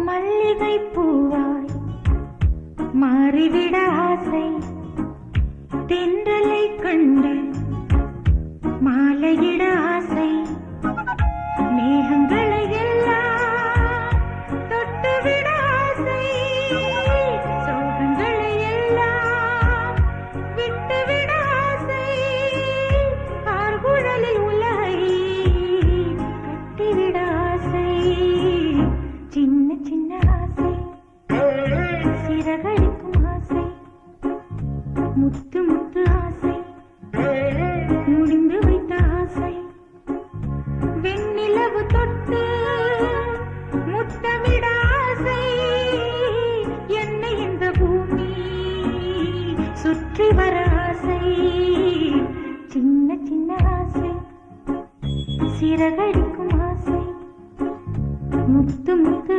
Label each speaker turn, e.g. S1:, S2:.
S1: மல்லிகை பூவாய் மாறிவிட ஆசை, தென்றலை கண்டு மாலையிட ஆசை, மேகங்களை எல்லாம் தொட்டுவிட ஆசை, சோகங்களை எல்லாம் விட்டுவிட ஆசை, ஆர்குழலில் உலகை கட்டிவிட ஆசை, சின்ன சின்ன ஆசை, சிறகடிக்கும் ஆசை, முத்து முத்து ஆசை, முடிந்து வைத்த ஆசை, வெண்ணிலவு தொட்டு முத்தமிட ஆசை, என்னை இந்த பூமி சுற்றி வர ஆசை, சின்ன சின்ன ஆசை, சிறகடிக்கும் ஆசை, முத்து முத்து